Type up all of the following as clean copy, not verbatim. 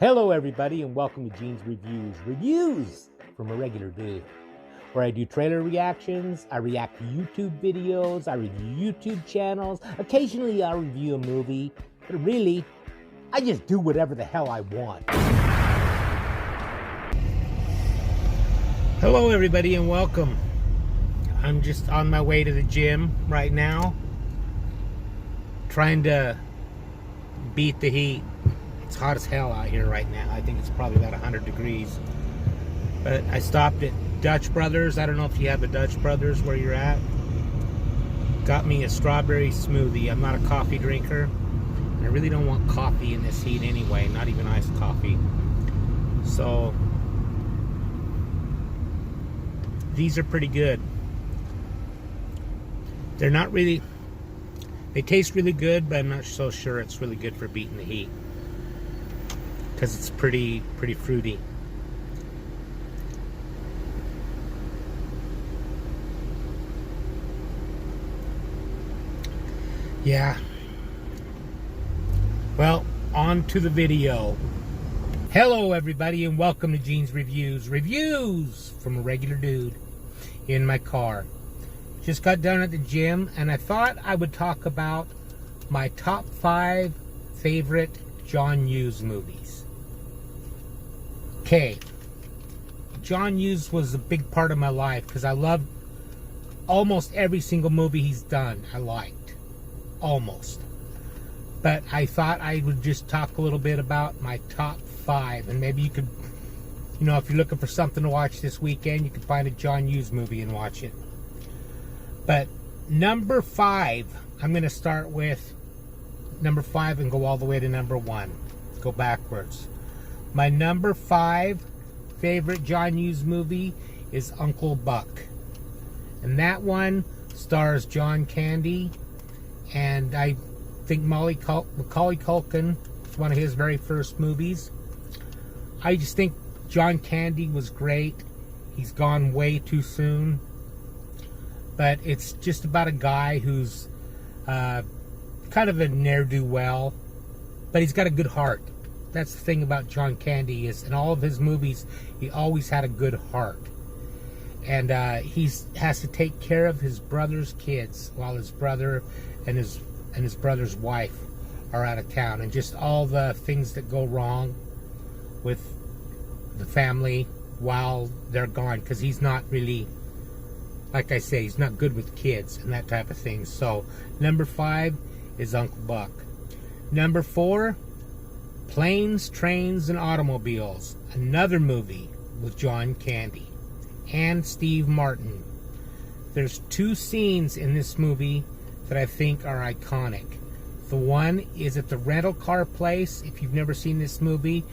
Hello everybody and welcome to Gene's Reviews from a regular dude, where I do trailer reactions, I react to YouTube videos, I review YouTube channels, occasionally I'll review a movie, but really, I just do whatever the hell I want. Hello everybody and welcome. I'm just on my way to the gym right now, trying to beat the heat. It's hot as hell out here right now. I think it's probably about 100 degrees. But I stopped at Dutch Brothers. I don't know if you have a Dutch Brothers where you're at. Got me a strawberry smoothie. I'm not a coffee drinker. And I really don't want coffee in this heat anyway. Not even iced coffee. So these are pretty good. They're not really... They taste really good, but I'm not so sure it's really good for beating the heat, because it's pretty fruity. Yeah. Well, on to the video. Hello everybody and welcome to Gene's Reviews from a regular dude in my car. Just got done at the gym and I thought I would talk about my top 5 favorite John Hughes movies. Okay, John Hughes was a big part of my life because I loved almost every single movie he's done. I liked almost, but I thought I would just talk a little bit about my top 5, and maybe you could, you know, if you're looking for something to watch this weekend, you could find a John Hughes movie and watch it. But number 5, I'm going to start with number 5 and go all the way to number 1. Go backwards. My number 5 favorite John Hughes movie is Uncle Buck. And that one stars John Candy. And I think Macaulay Culkin. It's one of his very first movies. I just think John Candy was great. He's gone way too soon. But it's just about a guy who's kind of a ne'er-do-well. But he's got a good heart. That's the thing about John Candy, is in all of his movies, he always had a good heart. And he has to take care of his brother's kids while his brother and his brother's wife are out of town. And just all the things that go wrong with the family while they're gone. Because he's not really, like I say, he's not good with kids and that type of thing. So, number 5 is Uncle Buck. Number 4, Planes, Trains, and Automobiles, another movie with John Candy and Steve Martin. There's 2 scenes in this movie that I think are iconic. The one is at the rental car place. If you've never seen this movie,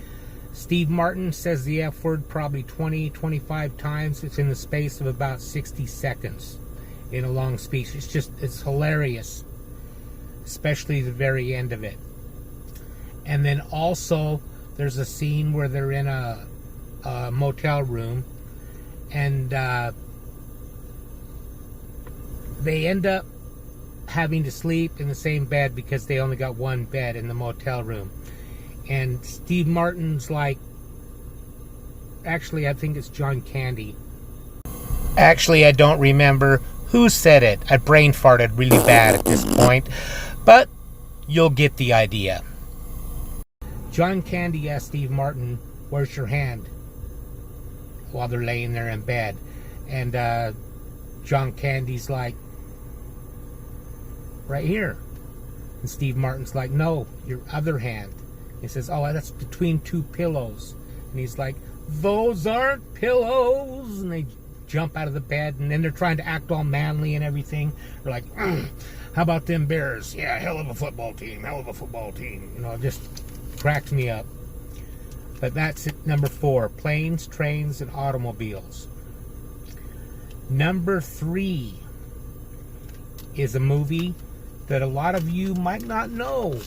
Steve Martin says the F word probably 20-25 times. It's in the space of about 60 seconds in a long speech. It's hilarious, especially the very end of it. And then also, there's a scene where they're in a motel room, and they end up having to sleep in the same bed because they only got one bed in the motel room. And Steve Martin's like, actually, I think it's John Candy. Actually, I don't remember who said it. I brain farted really bad at this point, but you'll get the idea. John Candy asked Steve Martin, "Where's your hand?" while they're laying there in bed. And John Candy's like, "Right here." And Steve Martin's like, "No, your other hand." He says, "Oh, that's between 2 pillows." And he's like, "Those aren't pillows." And they jump out of the bed, and then they're trying to act all manly and everything. They're like, "How about them Bears? Yeah, hell of a football team, hell of a football team." You know, it just cracks me up. But that's it. Number 4, Planes, Trains, and Automobiles. Number 3 is a movie that a lot of you might not know.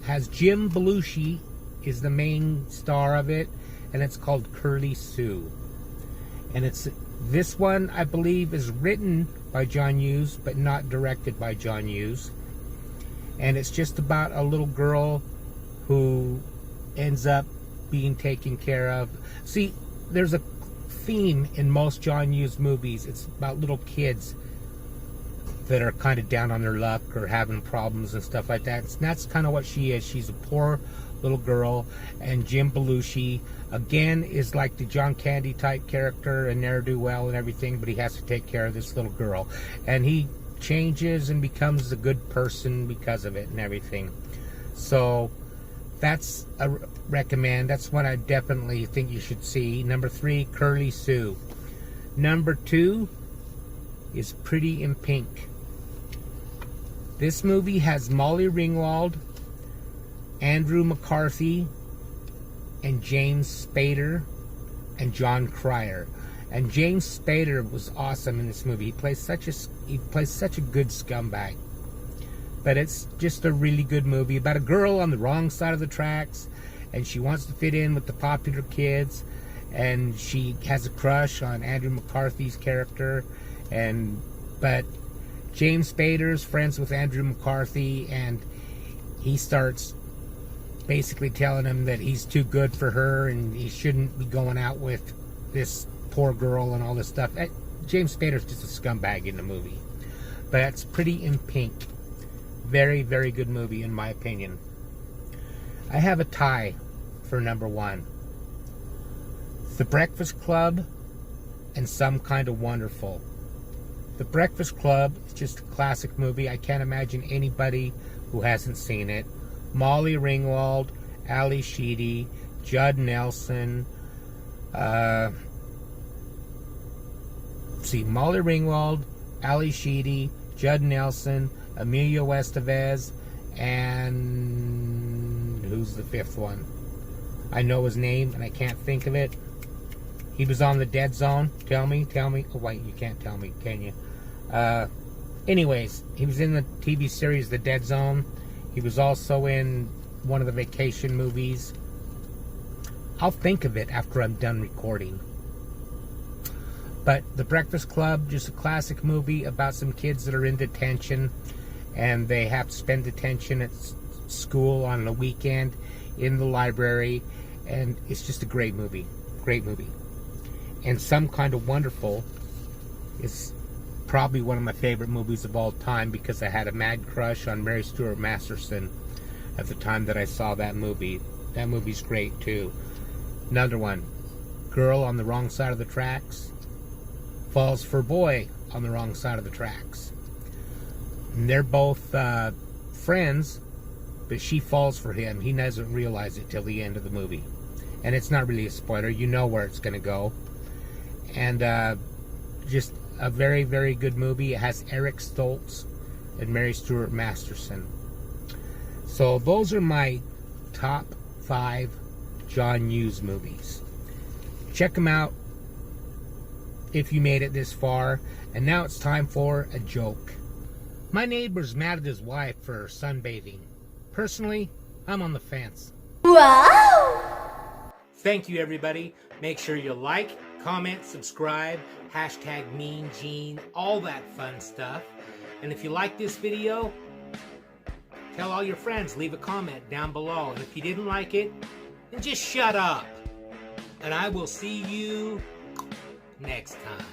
Has Jim Belushi is the main star of it, and it's called Curly Sue. And this one, I believe, is written by John Hughes, but not directed by John Hughes. And it's just about a little girl who ends up being taken care of. See, there's a theme in most John Hughes movies. It's about little kids that are kind of down on their luck or having problems and stuff like that. And that's kind of what she is. She's a poor little girl. And Jim Belushi, again, is like the John Candy type character and ne'er-do-well and everything, but he has to take care of this little girl. And he changes and becomes a good person because of it and everything. So that's a recommend. That's one I definitely think you should see. Number 3, Curly Sue. Number 2 is Pretty in Pink. This movie has Molly Ringwald, Andrew McCarthy, and James Spader, and John Cryer. And James Spader was awesome in this movie. He plays such a good scumbag. But it's just a really good movie about a girl on the wrong side of the tracks, and she wants to fit in with the popular kids, and she has a crush on Andrew McCarthy's character, but James Spader's friends with Andrew McCarthy, and he starts basically telling him that he's too good for her and he shouldn't be going out with this poor girl and all this stuff. James Spader's just a scumbag in the movie. But it's Pretty in Pink. Very, very good movie in my opinion. I have a tie for number 1. The Breakfast Club and Some Kind of Wonderful. The Breakfast Club is just a classic movie. I can't imagine anybody who hasn't seen it. Molly Ringwald, Ali Sheedy, Judd Nelson. Molly Ringwald, Ali Sheedy, Judd Nelson, Emilio Estevez, and who's the 5th one? I know his name and I can't think of it. He was on The Dead Zone. Tell me. Oh wait, you can't tell me, can you? Anyways, he was in the TV series The Dead Zone. He was also in one of the vacation movies. I'll think of it after I'm done recording. But The Breakfast Club, just a classic movie about some kids that are in detention, and they have to spend detention at school on the weekend in the library, and it's just a great movie. Great movie. And Some Kind of Wonderful is probably one of my favorite movies of all time because I had a mad crush on Mary Stuart Masterson at the time that I saw that movie. That movie's great too. Another one, Girl on the Wrong Side of the Tracks, falls for Boy on the Wrong Side of the Tracks. And they're both friends, but she falls for him. He doesn't realize it till the end of the movie. And it's not really a spoiler. You know where it's going to go. And just a very, very good movie. It has Eric Stoltz and Mary Stuart Masterson. So those are my top 5 John Hughes movies. Check them out if you made it this far. And now it's time for a joke. My neighbor's mad at his wife for sunbathing. Personally, I'm on the fence. Wow! Thank you, everybody. Make sure you like, comment, subscribe, hashtag Mean Gene, all that fun stuff. And if you like this video, tell all your friends, leave a comment down below. And if you didn't like it, then just shut up. And I will see you next time.